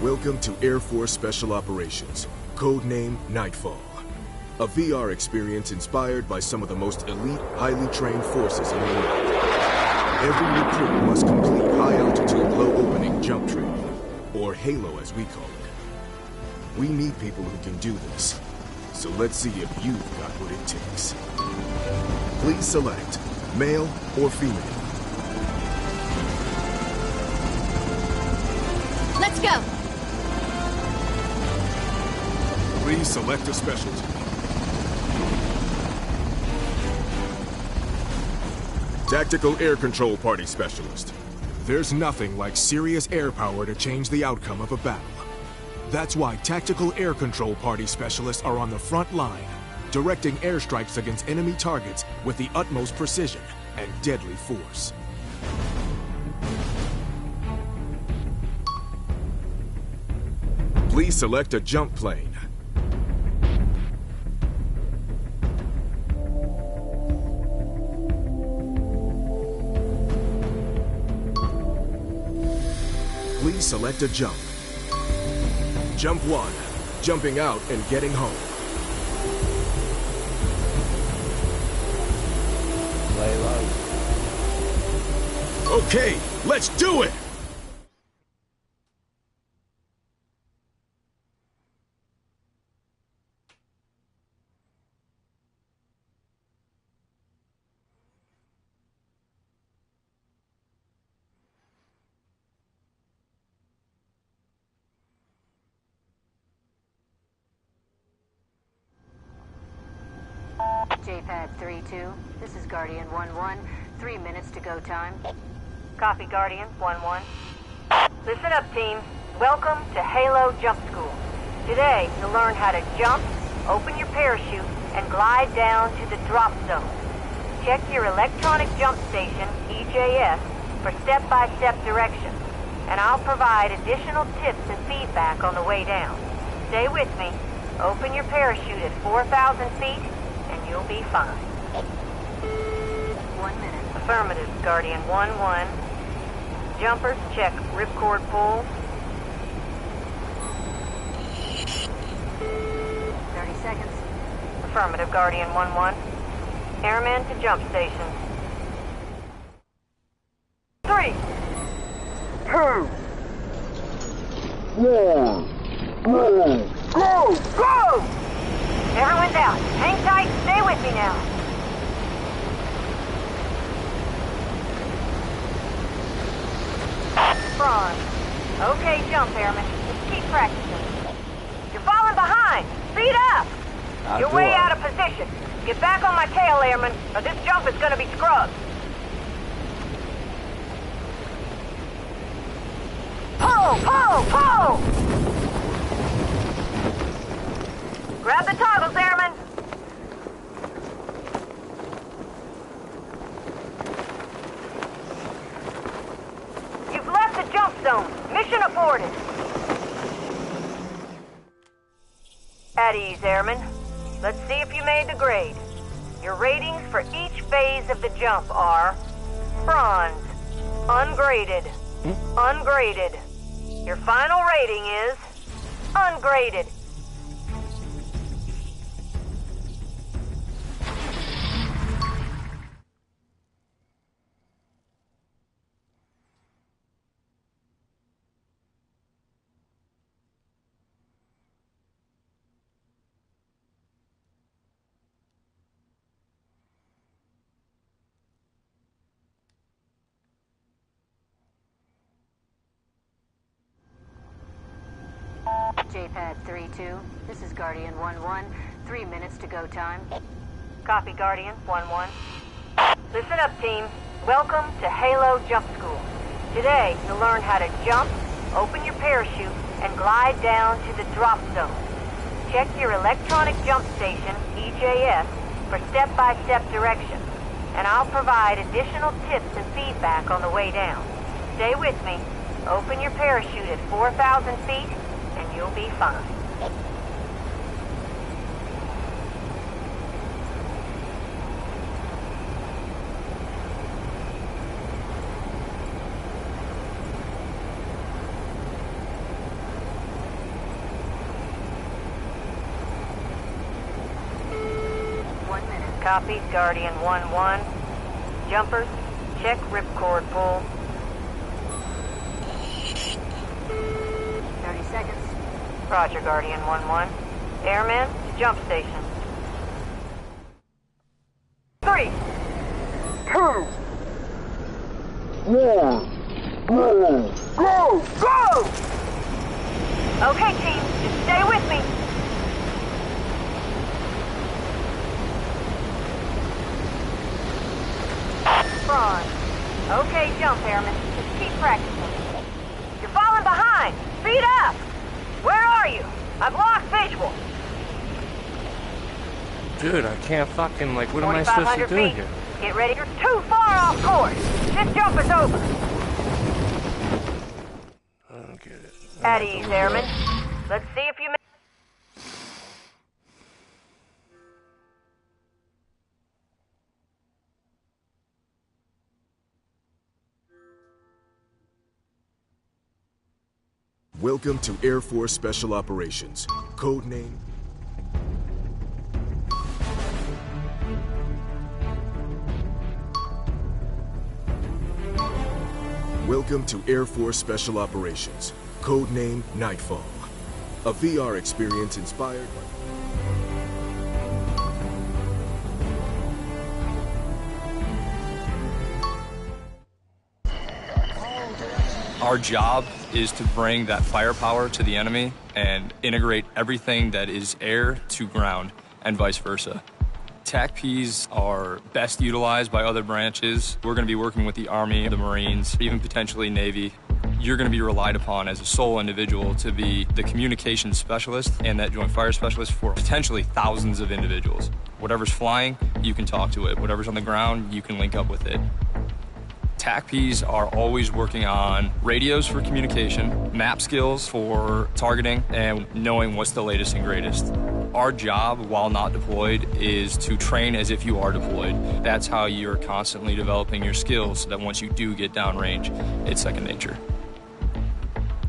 Welcome to Air Force Special Operations, codename Nightfall. A VR experience inspired by some of the most elite, highly trained forces in the world. Every recruit must complete high-altitude, low-opening jump training, or HALO as we call it. We need people who can do this, so let's see if you've got what it takes. Please select male or female. Let's go! Please select a specialty. Tactical Air Control Party Specialist. There's nothing like serious air power to change the outcome of a battle. That's why Tactical Air Control Party Specialists are on the front line, directing airstrikes against enemy targets with the utmost precision and deadly force. Please select a jump plane. Please select a jump. Jump 1, jumping out and getting home. Lay low. Okay, let's do it! JPAD 3-2, this is Guardian 1-1. 3 minutes to go time. Copy, Guardian 1-1. Listen up, team. Welcome to HALO Jump School. Today, you'll learn how to jump, open your parachute, and glide down to the drop zone. Check your electronic jump station, EJS, for step-by-step directions, and I'll provide additional tips and feedback on the way down. Stay with me. Open your parachute at 4,000 feet, and you'll be fine. 1 minute. Affirmative, Guardian 1-1. Jumpers, check ripcord pull. 30 seconds. Affirmative, Guardian 1-1. Airmen to jump station. 3, 2, 1, go! Go! Everyone's out. Hang tight. Stay with me now. Front. Okay, jump, Airman. Just keep practicing. You're falling behind. Speed up. You're way out of position. Get back on my tail, Airman, or this jump is gonna be scrubbed. Pull! Pull! Pull! Grab the toggles, Airman! You've left the jump zone. Mission aborted. At ease, Airman. Let's see if you made the grade. Your ratings for each phase of the jump are bronze, ungraded, ungraded. Your final rating is ungraded. JPad 3-2. This is Guardian 1-1. 3 minutes to go time. Copy, Guardian 1-1. Listen up, team. Welcome to Halo Jump School. Today, you'll learn how to jump, open your parachute, and glide down to the drop zone. Check your electronic jump station, EJS, for step-by-step directions, and I'll provide additional tips and feedback on the way down. Stay with me. Open your parachute at 4,000 feet, and you'll be fine. Copy, Guardian 1-1. Jumpers, check ripcord pull. 30 seconds. Roger, Guardian 1-1. Airmen, to jump station. 3, 2, 1, go! Okay, team, just stay with me. Front. Okay, jump, airmen. Just keep practicing. You're falling behind. Speed up. Where are you? I've lost visual. Dude, I can't fucking, like, what am I supposed to do feet. here? Get ready. You're too far off course. This jump is over. I don't get it. At ease, airmen. Let's see if you make... Welcome to Air Force Special Operations. Codename... Welcome to Air Force Special Operations. Codename Nightfall. A VR experience inspired by... Our job is to bring that firepower to the enemy and integrate everything that is air to ground and vice versa. TACPs are best utilized by other branches. We're going to be working with the Army, the Marines, even potentially Navy. You're going to be relied upon as a sole individual to be the communications specialist and that joint fire specialist for potentially thousands of individuals. Whatever's flying, you can talk to it. Whatever's on the ground, you can link up with it. TACPs are always working on radios for communication, map skills for targeting, and knowing what's the latest and greatest. Our job, while not deployed, is to train as if you are deployed. That's how you're constantly developing your skills so that once you do get downrange, it's second nature.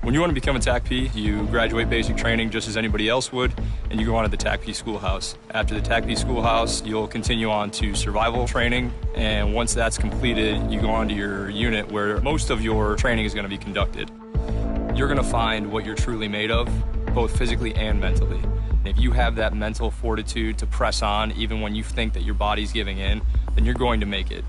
When you want to become a TACP, you graduate basic training just as anybody else would, and you go on to the TACP schoolhouse. After the TACP schoolhouse, you'll continue on to survival training, and once that's completed, you go on to your unit where most of your training is going to be conducted. You're going to find what you're truly made of, both physically and mentally. If you have that mental fortitude to press on even when you think that your body's giving in, then you're going to make it.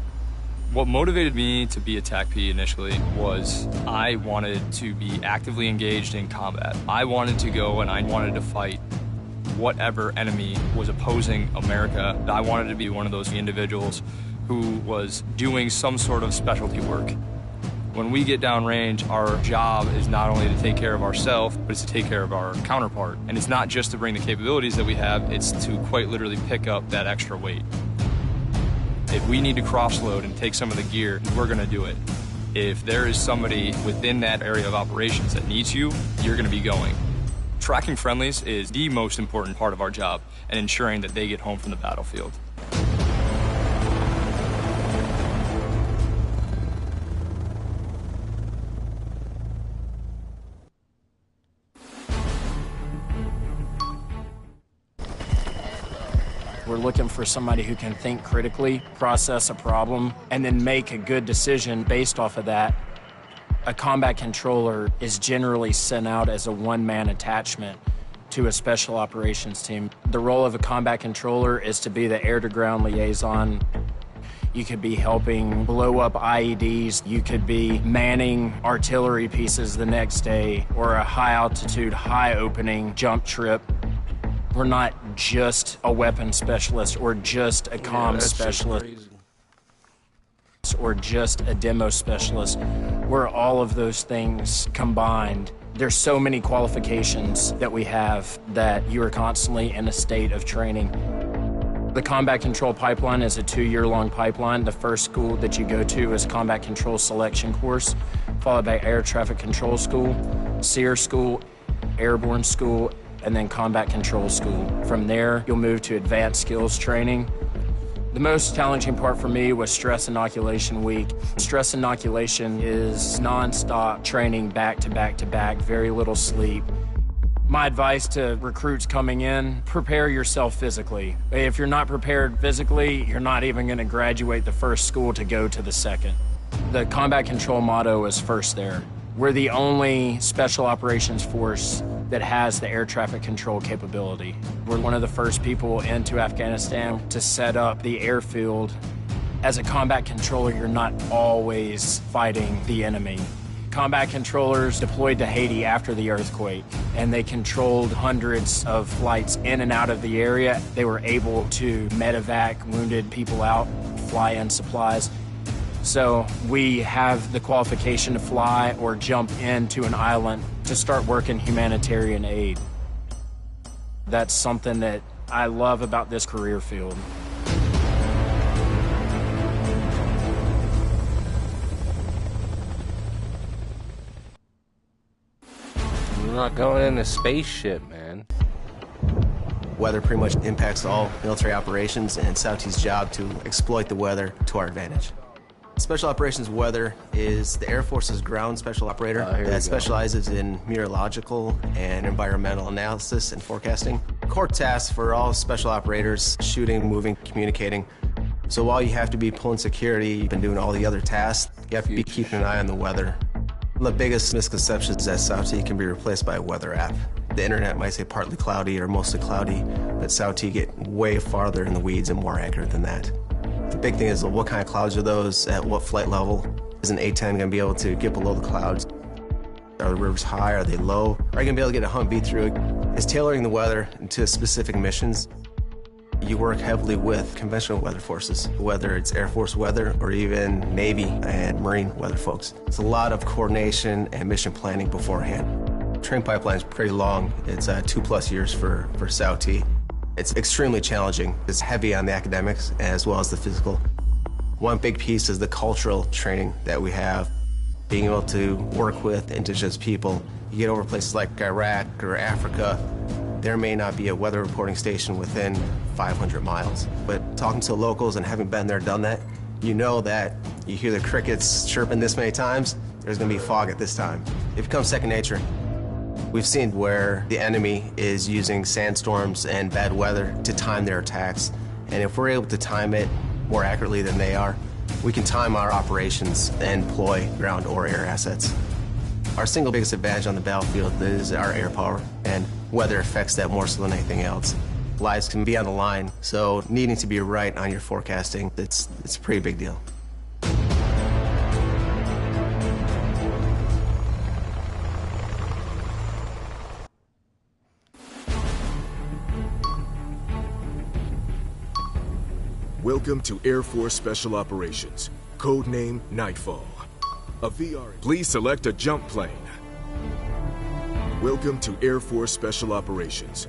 What motivated me to be a TACP initially was I wanted to be actively engaged in combat. I wanted to go and I wanted to fight whatever enemy was opposing America. I wanted to be one of those individuals who was doing some sort of specialty work. When we get downrange, our job is not only to take care of ourselves, but it's to take care of our counterpart. And it's not just to bring the capabilities that we have, it's to quite literally pick up that extra weight. If we need to cross-load and take some of the gear, we're going to do it. If there is somebody within that area of operations that needs you, you're going to be going. Tracking friendlies is the most important part of our job and ensuring that they get home from the battlefield. We're looking for somebody who can think critically, process a problem, and then make a good decision based off of that. A combat controller is generally sent out as a one-man attachment to a special operations team. The role of a combat controller is to be the air-to-ground liaison. You could be helping blow up IEDs. You could be manning artillery pieces the next day, or a high altitude, high opening jump trip. We're not just a weapons specialist or just a comm specialist or just a demo specialist. We're all of those things combined. There's so many qualifications that we have that you are constantly in a state of training. The combat control pipeline is a 2-year-long pipeline. The first school that you go to is combat control selection course, followed by air traffic control school, SEER school, airborne school, and then combat control school. From there, you'll move to advanced skills training. The most challenging part for me was stress inoculation week. Stress inoculation is non-stop training back to back to back, very little sleep. My advice to recruits coming in, prepare yourself physically. If you're not prepared physically, you're not even going to graduate the first school to go to the second. The combat control motto is first there. We're the only special operations force that has the air traffic control capability. We're one of the first people into Afghanistan to set up the airfield. As a combat controller, you're not always fighting the enemy. Combat controllers deployed to Haiti after the earthquake, and they controlled hundreds of flights in and out of the area. They were able to medevac wounded people out, fly in supplies. So we have the qualification to fly or jump into an island to start working humanitarian aid. That's something that I love about this career field. We're not going in a spaceship, man. Weather pretty much impacts all military operations, and SAUT's job to exploit the weather to our advantage. Special Operations Weather is the Air Force's ground special operator that specializes in meteorological and environmental analysis and forecasting. Core tasks for all special operators: shooting, moving, communicating. So while you have to be pulling security and doing all the other tasks, you have to be keeping an eye on the weather. One of the biggest misconceptions is that SAUT can be replaced by a weather app. The internet might say partly cloudy or mostly cloudy, but SAUT get way farther in the weeds and more accurate than that. The big thing is what kind of clouds are those, at what flight level? Is an A-10 going to be able to get below the clouds? Are the rivers high? Are they low? Are you going to be able to get a Humvee through it? It's tailoring the weather to specific missions. You work heavily with conventional weather forces, whether it's Air Force weather or even Navy and Marine weather folks. It's a lot of coordination and mission planning beforehand. Training pipeline is pretty long. It's 2+ years for SAUT. It's extremely challenging. It's heavy on the academics as well as the physical. One big piece is the cultural training that we have, being able to work with indigenous people. You get over places like Iraq or Africa, there may not be a weather reporting station within 500 miles. But talking to locals and having been there, done that, you know that you hear the crickets chirping this many times, there's gonna be fog at this time. It becomes second nature. We've seen where the enemy is using sandstorms and bad weather to time their attacks. And if we're able to time it more accurately than they are, we can time our operations and employ ground or air assets. Our single biggest advantage on the battlefield is our air power, and weather affects that more so than anything else. Lives can be on the line, so needing to be right on your forecasting, it's a pretty big deal. Welcome to Air Force Special Operations, codename Nightfall. A VR. Please select a jump plane. Welcome to Air Force Special Operations,